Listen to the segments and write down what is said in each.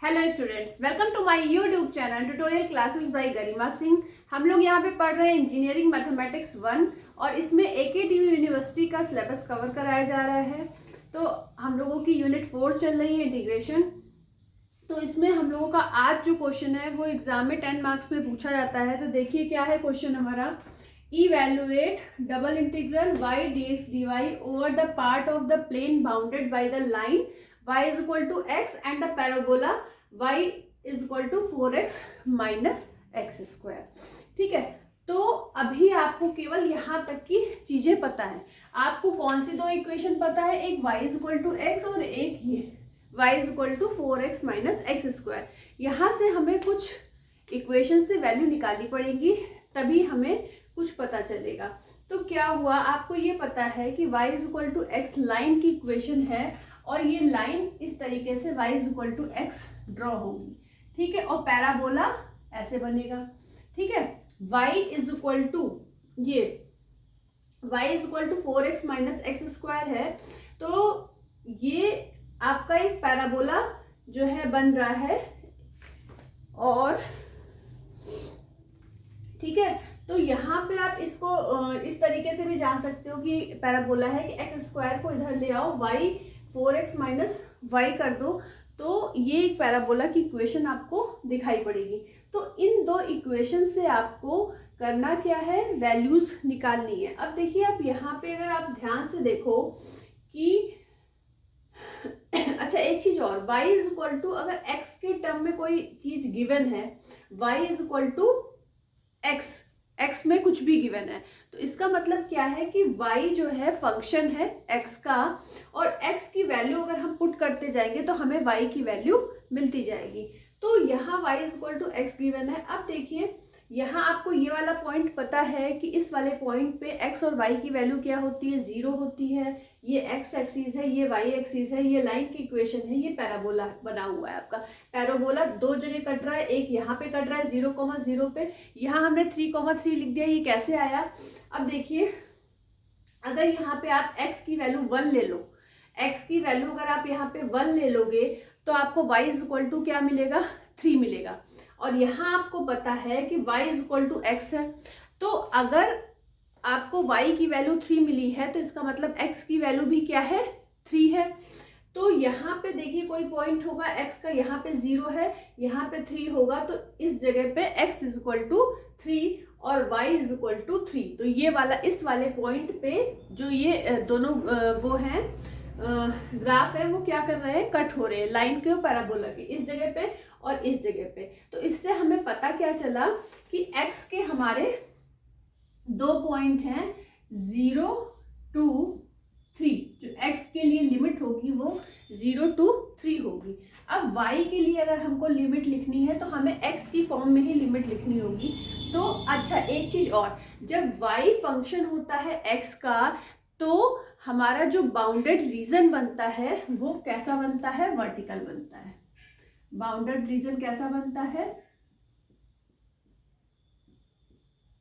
Hello students, welcome to my YouTube channel tutorial classes by Garima Singh. हम लोग यहाँ पे पढ़ रहे हैं इंजीनियरिंग मैथमेटिक्स 1 और इसमें AKTU यूनिवर्सिटी का सिलेबस कवर कराया जा रहा है। तो हम लोगों की यूनिट 4 चल रही है इंटीग्रेशन। तो इसमें हम लोगों का आज जो क्वेश्चन है वो एग्जाम में 10 मार्क्स में पूछा जाता है। तो देखिए क्या है क्वेश्चन हमारा। Evaluate double integral y dx dy over the part of the plane bounded by the line y is equal to x and the parabola y is equal to 4x minus x square। ठीक है, तो अभी आपको केवल यहाँ तक की चीजें पता है। आपको कौन सी दो इक्वेशन पता है, एक y is equal to x और एक ये y is equal to 4x minus x square। यहाँ से हमें कुछ इक्वेशन से वैल्यू निकालनी पड़ेगी, तभी हमें कुछ पता चलेगा। तो क्या हुआ, आपको ये पता है कि y is equal to x line की इक्वेशन है और ये लाइन इस तरीके से y is equal to x draw होगी। ठीक है, और पैराबोला ऐसे बनेगा। ठीक है, y is equal to ये y is equal to 4x minus x square है। तो ये आपका एक पैराबोला जो है बन रहा है। और ठीक है, तो यहाँ पे आप इसको इस तरीके से भी जान सकते हो कि पैराबोला है कि x स्क्वायर को इधर ले आओ, y 4x माइनस वाई कर दो, तो ये एक पैराबोला की इक्वेशन आपको दिखाई पड़ेगी। तो इन दो इक्वेशन से आपको करना क्या है, वैल्यूज निकालनी है। अब देखिए, आप यहाँ पे अगर आप ध्यान से देखो कि अच्छा एक चीज और, y इज इक्वल टू, अगर x के टर्म में कोई चीज गिवन है, y is equal to x में कुछ भी गिवन है, तो इसका मतलब क्या है कि y जो है फंक्शन है x का, और x की वैल्यू अगर हम पुट करते जाएंगे तो हमें y की वैल्यू मिलती जाएगी। तो यहाँ y is equal to x given है। अब देखिए, यहाँ आपको ये वाला पॉइंट पता है कि इस वाले पॉइंट पे x और y की वैल्यू क्या होती है, 0 होती है। ये x एक्सिस है, ये y एक्सिस है, ये लाइन की इक्वेशन है, ये पैराबोला बना हुआ है आपका। पैराबोला दो जगह कट रहा है, एक यहाँ पे कट रहा है 0,0 पे, यहाँ हमने 3,3 लिख दिया। ये कैसे आया, अब देखिए, अगर यहाँ पे आप x की वैल्यू 1 ले लो, x की वैल्यू अगर आप यहाँ पे 1 ले लोगे तो आपको y इज इक्वल टू क्या मिलेगा, 3 मिलेगा। और यहाँ आपको पता है कि y is equal to x है, तो अगर आपको y की वैल्यू 3 मिली है तो इसका मतलब x की वैल्यू भी क्या है, 3 है। तो यहाँ पे देखिए कोई पॉइंट होगा x का, यहाँ पे 0 है, यहाँ पे 3 होगा, तो इस जगह पे x इज इक्वल टू 3 और y इज इक्वल टू 3। तो ये वाला, इस वाले पॉइंट पे जो ये दोनों वो हैं ग्राफ है, वो क्या कर रहे हैं, कट हो रहे हैं लाइन के और पैराबोला के, इस जगह पे और इस जगह पे। तो इससे हमें पता क्या चला कि x के हमारे दो पॉइंट हैं, 0 to 3। जो x के लिए लिमिट होगी वो 0 to 3 होगी। अब y के लिए अगर हमको लिमिट लिखनी है तो हमें x की फॉर्म में ही लिमिट लिखनी होगी। तो अच्छा एक चीज और, जब y फंक्शन होता है x का, तो हमारा जो बाउंडेड रीजन बनता है वो कैसा बनता है, वर्टिकल बनता है। बाउंडेड रीजन कैसा बनता है,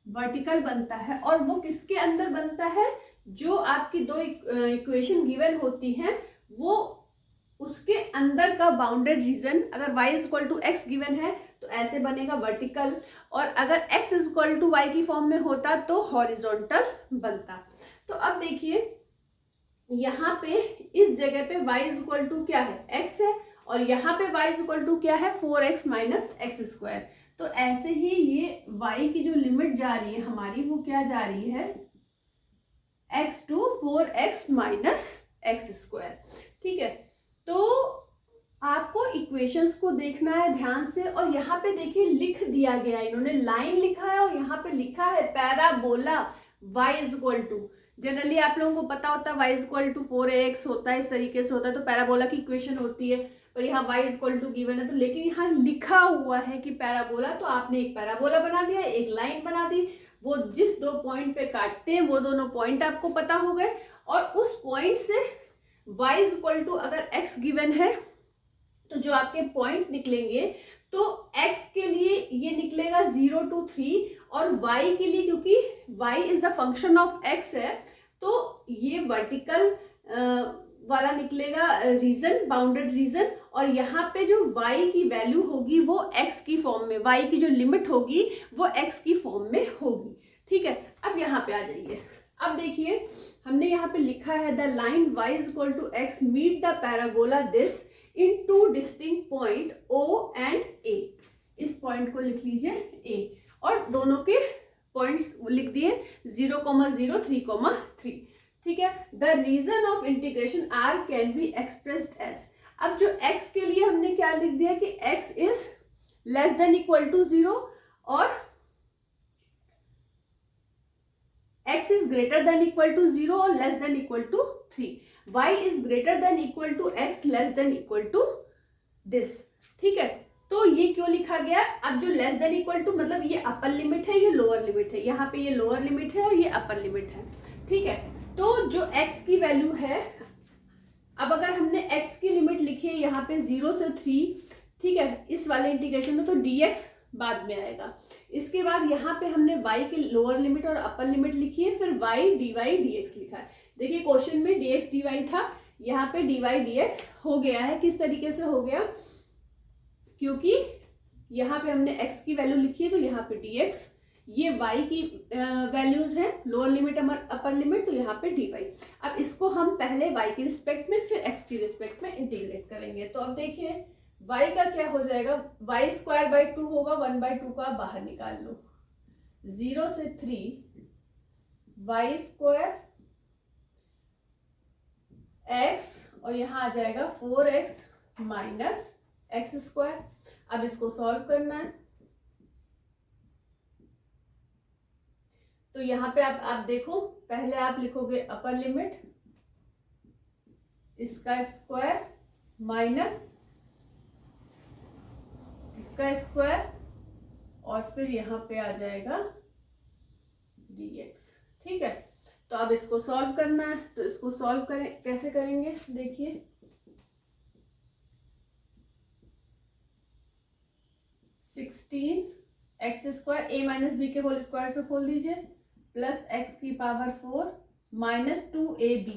वर्टिकल बनता है। और वो किसके अंदर बनता है, जो आपकी दो इक्वेशन गिवन होती हैं वो उसके अंदर का बाउंडेड रीजन। अगर y is equal to x given है तो ऐसे बनेगा वर्टिकल, और अगर x is equal to y की फॉर्म में होता तो हॉरिजॉन्टल बनता। तो अब देखिए, यहाँ पे इस जगह पे y इज इक्वल टू क्या है, x है, और यहाँ पे y इज इक्वल टू क्या है, 4x माइनस एक्स स्क्वायर। तो ऐसे ही ये y की जो लिमिट जा रही है हमारी, वो क्या जा रही है, x to 4x minus x square. ठीक है, तो आपको इक्वेशंस को देखना है ध्यान से। और यहाँ पे देखिए लिख दिया गया है, इन्होंने लाइन लिखा है और यहाँ पे लिखा है parabola y is equal to. Generally आप लोगों को पता होता है y is equal to 4x होता है, इस तरीके से होता है, तो पैराबोला की इक्वेशन होती है। पर यहाँ y is equal to given है, तो लेकिन यहाँ लिखा हुआ है कि पैराबोला, तो आपने एक पैराबोला बना दिया, एक लाइन बना दी। वो जिस दो पॉइंट पे काटते हैं वो दोनों पॉइंट आपको पता हो गए, और उस पॉइंट से y इज इक्वल टू, अगर x गिवन है तो जो आपके पॉइंट निकलेंगे, तो x के लिए ये निकलेगा 0 to 3, और y के लिए, क्योंकि y is the function of x है, तो ये वर्टिकल वाला निकलेगा रीजन, बाउंडेड रीजन, और यहाँ पे जो y की वैल्यू होगी वो x की फॉर्म में, y की जो लिमिट होगी वो x की फॉर्म में होगी। ठीक है, अब यहाँ पे आ जाइए। अब देखिए हमने यहाँ पे लिखा है the line y is equal to x meet the parabola this in two distinct point O and A। इस पॉइंट को लिख लीजिए A, और दोनों के पॉइंट्स लिख दिए 0,0, 3,3। ठीक है, the region of integration r can be expressed as. अब जो x के लिए हमने क्या लिख दिया कि x is less than equal to 0 और x is greater than equal to 0 और less than equal to 3, y is greater than equal to x less than equal to this. ठीक है, तो ये क्यों लिखा गया? अब जो लेस देन इक्वल टू मतलब ये अपर लिमिट है, ये लोअर लिमिट है, यहाँ पे ये लोअर लिमिट है और ये अपर लिमिट है। ठीक है, तो जो x की वैल्यू है, अब अगर हमने x की लिमिट लिखी है यहाँ पे 0 से 3, ठीक है, इस वाले इंटीग्रेशन में, तो dx बाद में आएगा। इसके बाद यहाँ पे हमने y की लोअर लिमिट और अपर लिमिट लिखी है, फिर y dy dx लिखा है। देखिए क्वेश्चन में dx dy था, यहाँ पे dy dx हो गया है। किस तरीके से हो गया? क्योंकि यहाँ पे हमने x की वैल्यू लिखी है तो यहाँ पे dx, ये y की वैल्यूज है, लोअर लिमिट अपर लिमिट, तो यहाँ पे dy। अब इसको हम पहले y की रिस्पेक्ट में फिर x की रिस्पेक्ट में इंटीग्रेट करेंगे। तो अब देखिए y का क्या हो जाएगा, y स्क्वायर बाई 2 होगा, 1/2 का बाहर निकाल लो, 0 से 3 y स्क्वायर x, और यहाँ आ जाएगा 4x माइनस एक्स स्क्वायर। अब इसको सॉल्व करना है, तो यहाँ पे आप देखो, पहले आप लिखोगे अपर लिमिट इसका स्क्वायर माइनस इसका स्क्वायर, और फिर यहाँ पे आ जाएगा dx। ठीक है, तो अब इसको सॉल्व करना है, तो इसको सॉल्व करें, कैसे करेंगे देखिए, 16 x square a minus b के होल स्क्वायर से खोल दीजिए, प्लस x की पावर 4 माइनस 2ab,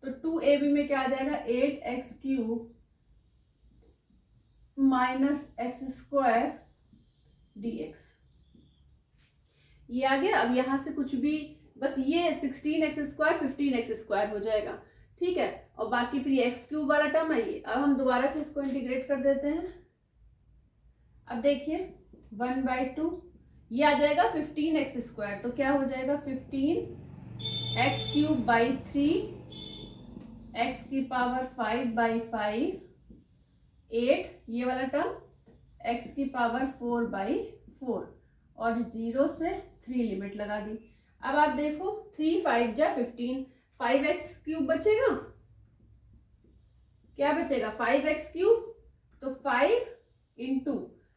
तो 2ab में क्या आ जाएगा, 8x cube minus x square dx। ये आ गया। अब यहाँ से कुछ भी, बस ये 16x स्क्वायर 15x स्क्वायर हो जाएगा। ठीक है, और बाकी फिर ये x क्यूब वाला टर्म है ये। अब हम दोबारा से इसको इंटीग्रेट कर देते हैं। अब देखिए 1/2 ये आ जाएगा 15x स्क्वायर, तो क्या हो जाएगा 15x क्यूब बाई 3, x की पावर 5/5, 8 ये वाला टर्म, x की पावर 4/4, और 0 से 3 लिमिट लगा दी। अब आप देखो 3 5 जा 15, 5x क्यूब बचेगा, क्या बचेगा 5x क्यूब, तो 5 इंटू,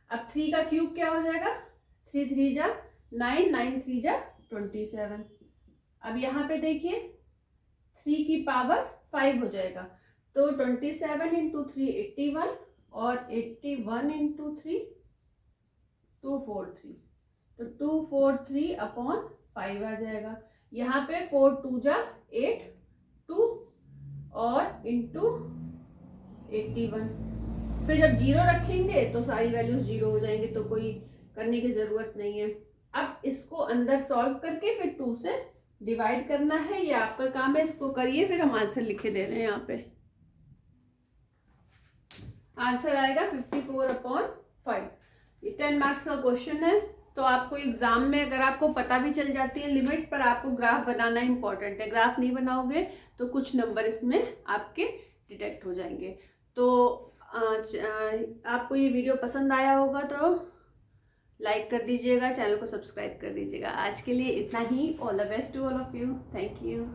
अब 3 का क्यूब क्या हो जाएगा, 3 3 जा 9, 9 3 जा 27। अब यहाँ पे देखिए 3 की पावर 5 हो जाएगा, तो 27 इंटू 3 81, और 81 इंटू 3 243, तो 243 अपॉन 5 आ जाएगा। यहाँ पे 4 2 जा 8, 2 और इंटू 81। फिर जब 0 रखेंगे तो सारी वैल्यूज 0 हो जाएंगे, तो कोई करने की जरूरत नहीं है। अब इसको अंदर सॉल्व करके फिर 2 से डिवाइड करना है, ये आपका काम है, इसको करिए, फिर हम आंसर लिखे दे रहे हैं। यहाँ पे आंसर आएगा 54/5। ये 10 मार्क्स का क्वेश्चन है। तो आपको एग्जाम में अगर आपको पता भी चल जाती है लिमिट, पर आपको ग्राफ बनाना इंपॉर्टेंट है। ग्राफ नहीं बनाओगे तो कुछ नंबर इसमें आपके डिटेक्ट हो जाएंगे। तो आपको ये वीडियो पसंद आया होगा तो लाइक कर दीजिएगा, चैनल को सब्सक्राइब कर दीजिएगा। आज के लिए इतना ही। All the best to all of you. Thank you.